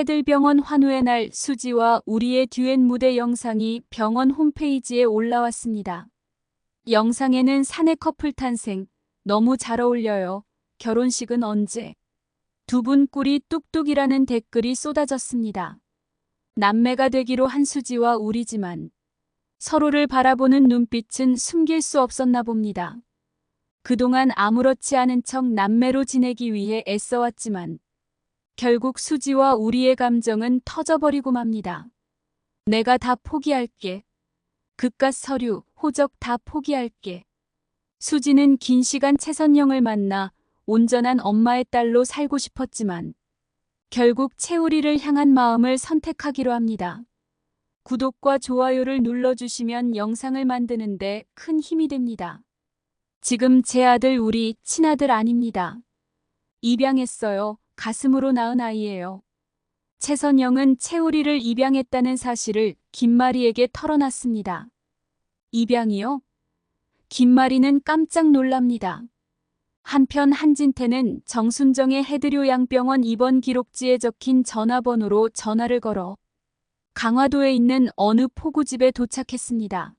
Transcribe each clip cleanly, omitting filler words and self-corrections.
해들병원 환우의 날 수지와 우리의 듀엣 무대 영상이 병원 홈페이지에 올라왔습니다. 영상에는 사내 커플 탄생, 너무 잘 어울려요. 결혼식은 언제? 두 분 꿀이 뚝뚝이라는 댓글이 쏟아졌습니다. 남매가 되기로 한 수지와 우리지만 서로를 바라보는 눈빛은 숨길 수 없었나 봅니다. 그동안 아무렇지 않은 척 남매로 지내기 위해 애써왔지만 결국 수지와 우리의 감정은 터져버리고 맙니다. 내가 다 포기할게. 그깟 서류, 호적 다 포기할게. 수지는 긴 시간 최선영을 만나 온전한 엄마의 딸로 살고 싶었지만 결국 채우리를 향한 마음을 선택하기로 합니다. 구독과 좋아요를 눌러주시면 영상을 만드는데 큰 힘이 됩니다. 지금 제 아들 우리 친아들 아닙니다. 입양했어요. 가슴으로 낳은 아이예요. 최선영은 채우리를 입양했다는 사실을 김마리에게 털어놨습니다. 입양이요? 김마리는 깜짝 놀랍니다. 한편 한진태는 정순정의 해드료양병원 입원 기록지에 적힌 전화번호로 전화를 걸어 강화도에 있는 어느 포구집에 도착했습니다.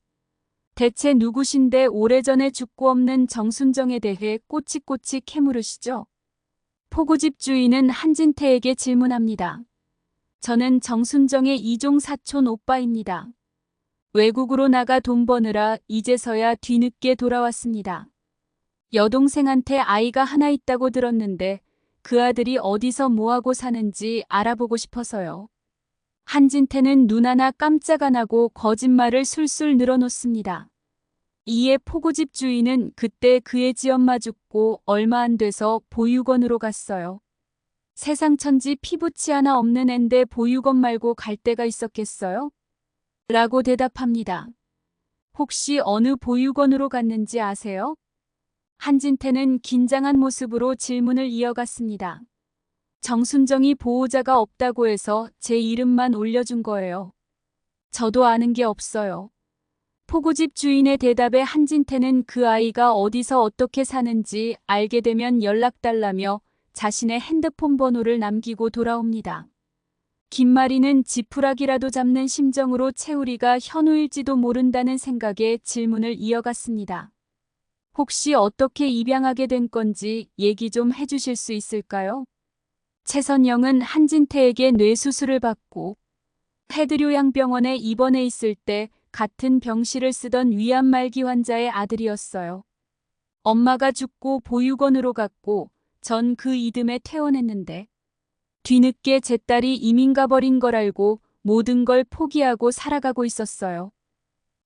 대체 누구신데 오래전에 죽고 없는 정순정에 대해 꼬치꼬치 캐물으시죠? 포구집 주인은 한진태에게 질문합니다. 저는 정순정의 이종 사촌 오빠입니다. 외국으로 나가 돈 버느라 이제서야 뒤늦게 돌아왔습니다. 여동생한테 아이가 하나 있다고 들었는데 그 아들이 어디서 뭐하고 사는지 알아보고 싶어서요. 한진태는 눈 하나 깜짝 안 하고 거짓말을 술술 늘어놓습니다. 이에 포구집 주인은 그때 그의 지엄마 죽고 얼마 안 돼서 보육원으로 갔어요. 세상 천지 피부치 하나 없는 앤데 보육원 말고 갈 데가 있었겠어요? 라고 대답합니다. 혹시 어느 보육원으로 갔는지 아세요? 한진태는 긴장한 모습으로 질문을 이어갔습니다. 정순정이 보호자가 없다고 해서 제 이름만 올려준 거예요. 저도 아는 게 없어요. 포구집 주인의 대답에 한진태는 그 아이가 어디서 어떻게 사는지 알게 되면 연락달라며 자신의 핸드폰 번호를 남기고 돌아옵니다. 김마리는 지푸라기라도 잡는 심정으로 채우리가 현우일지도 모른다는 생각에 질문을 이어갔습니다. 혹시 어떻게 입양하게 된 건지 얘기 좀 해주실 수 있을까요? 최선영은 한진태에게 뇌수술을 받고 해드료양병원에 입원해 있을 때 같은 병실을 쓰던 위암말기 환자의 아들이었어요. 엄마가 죽고 보육원으로 갔고 전 그 이듬해 퇴원했는데 뒤늦게 제 딸이 이민 가버린 걸 알고 모든 걸 포기하고 살아가고 있었어요.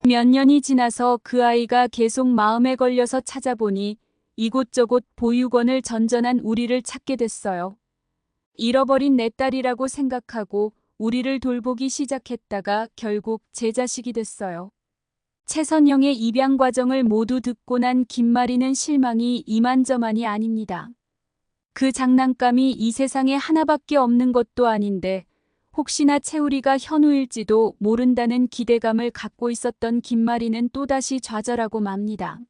몇 년이 지나서 그 아이가 계속 마음에 걸려서 찾아보니 이곳저곳 보육원을 전전한 우리를 찾게 됐어요. 잃어버린 내 딸이라고 생각하고 우리를 돌보기 시작했다가 결국 제 자식이 됐어요. 최선영의 입양 과정을 모두 듣고 난 김마리는 실망이 이만저만이 아닙니다. 그 장난감이 이 세상에 하나밖에 없는 것도 아닌데 혹시나 채우리가 현우일지도 모른다는 기대감을 갖고 있었던 김마리는 또다시 좌절하고 맙니다.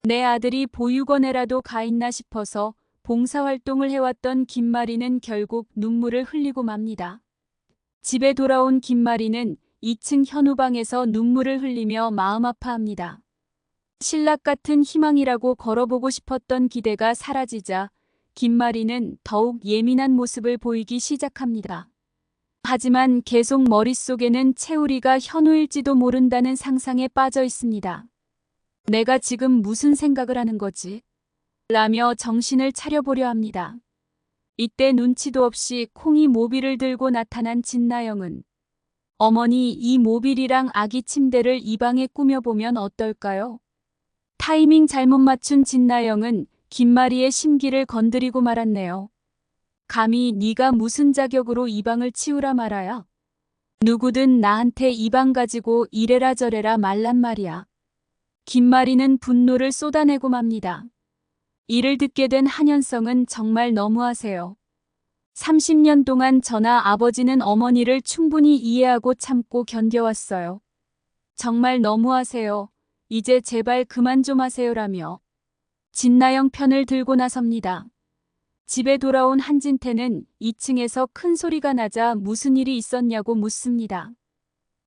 내 아들이 보육원에라도 가 있나 싶어서 봉사활동을 해왔던 김마리는 결국 눈물을 흘리고 맙니다. 집에 돌아온 김마리는 2층 현우방에서 눈물을 흘리며 마음 아파합니다. 신락 같은 희망이라고 걸어보고 싶었던 기대가 사라지자 김마리는 더욱 예민한 모습을 보이기 시작합니다. 하지만 계속 머릿속에는 채우리가 현우일지도 모른다는 상상에 빠져 있습니다. 내가 지금 무슨 생각을 하는 거지? 라며 정신을 차려보려 합니다. 이때 눈치도 없이 콩이 모빌을 들고 나타난 진나영은 어머니 이 모빌이랑 아기 침대를 이 방에 꾸며보면 어떨까요? 타이밍 잘못 맞춘 진나영은 김마리의 심기를 건드리고 말았네요. 감히 네가 무슨 자격으로 이 방을 치우라 말아야? 누구든 나한테 이 방 가지고 이래라 저래라 말란 말이야. 김마리는 분노를 쏟아내고 맙니다. 이를 듣게 된 한현성은 정말 너무하세요. 30년 동안 저나 아버지는 어머니를 충분히 이해하고 참고 견뎌왔어요. 정말 너무하세요. 이제 제발 그만 좀 하세요라며 진나영 편을 들고 나섭니다. 집에 돌아온 한진태는 2층에서 큰 소리가 나자 무슨 일이 있었냐고 묻습니다.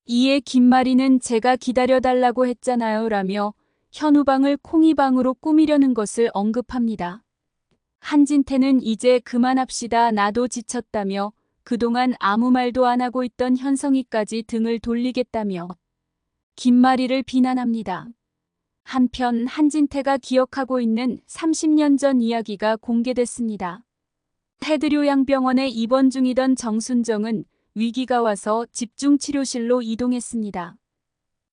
이에 김마리는 제가 기다려달라고 했잖아요 라며 현우방을 콩이방으로 꾸미려는 것을 언급합니다. 한진태는 이제 그만합시다 나도 지쳤다며 그동안 아무 말도 안 하고 있던 현성이까지 등을 돌리겠다며 김마리를 비난합니다. 한편 한진태가 기억하고 있는 30년 전 이야기가 공개됐습니다. 테드료양병원에 입원 중이던 정순정은 위기가 와서 집중치료실로 이동했습니다.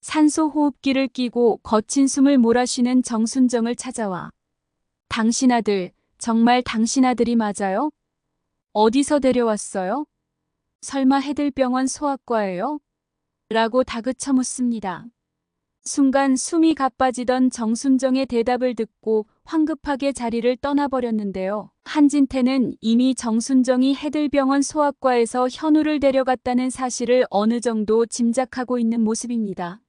산소호흡기를 끼고 거친 숨을 몰아쉬는 정순정을 찾아와 당신 아들, 정말 당신 아들이 맞아요? 어디서 데려왔어요? 설마 해들병원 소아과예요? 라고 다그쳐 묻습니다. 순간 숨이 가빠지던 정순정의 대답을 듣고 황급하게 자리를 떠나버렸는데요. 한진태는 이미 정순정이 해들병원 소아과에서 현우를 데려갔다는 사실을 어느 정도 짐작하고 있는 모습입니다.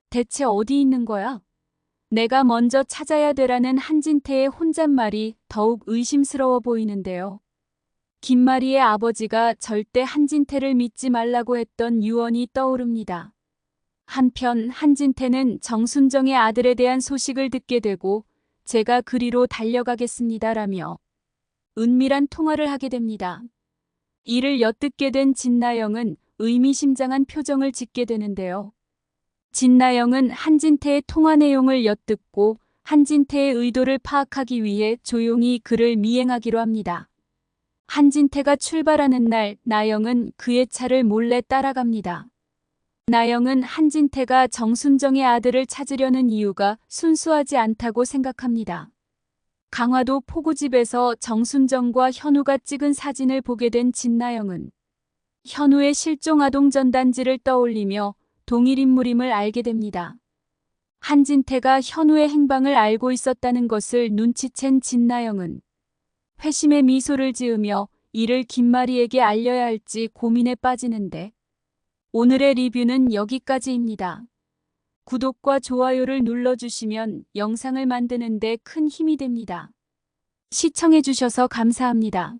대체 어디 있는 거야? 내가 먼저 찾아야 되라는 한진태의 혼잣말이 더욱 의심스러워 보이는데요. 김마리의 아버지가 절대 한진태를 믿지 말라고 했던 유언이 떠오릅니다. 한편 한진태는 정순정의 아들에 대한 소식을 듣게 되고 제가 그리로 달려가겠습니다라며 은밀한 통화를 하게 됩니다. 이를 엿듣게 된 진나영은 의미심장한 표정을 짓게 되는데요. 진나영은 한진태의 통화 내용을 엿듣고 한진태의 의도를 파악하기 위해 조용히 그를 미행하기로 합니다. 한진태가 출발하는 날 나영은 그의 차를 몰래 따라갑니다. 나영은 한진태가 정순정의 아들을 찾으려는 이유가 순수하지 않다고 생각합니다. 강화도 포구집에서 정순정과 현우가 찍은 사진을 보게 된 진나영은 현우의 실종 아동 전단지를 떠올리며 동일 인물임을 알게 됩니다. 한진태가 현우의 행방을 알고 있었다는 것을 눈치챈 진나영은 회심의 미소를 지으며 이를 김마리에게 알려야 할지 고민에 빠지는데 오늘의 리뷰는 여기까지입니다. 구독과 좋아요를 눌러주시면 영상을 만드는 데 큰 힘이 됩니다. 시청해주셔서 감사합니다.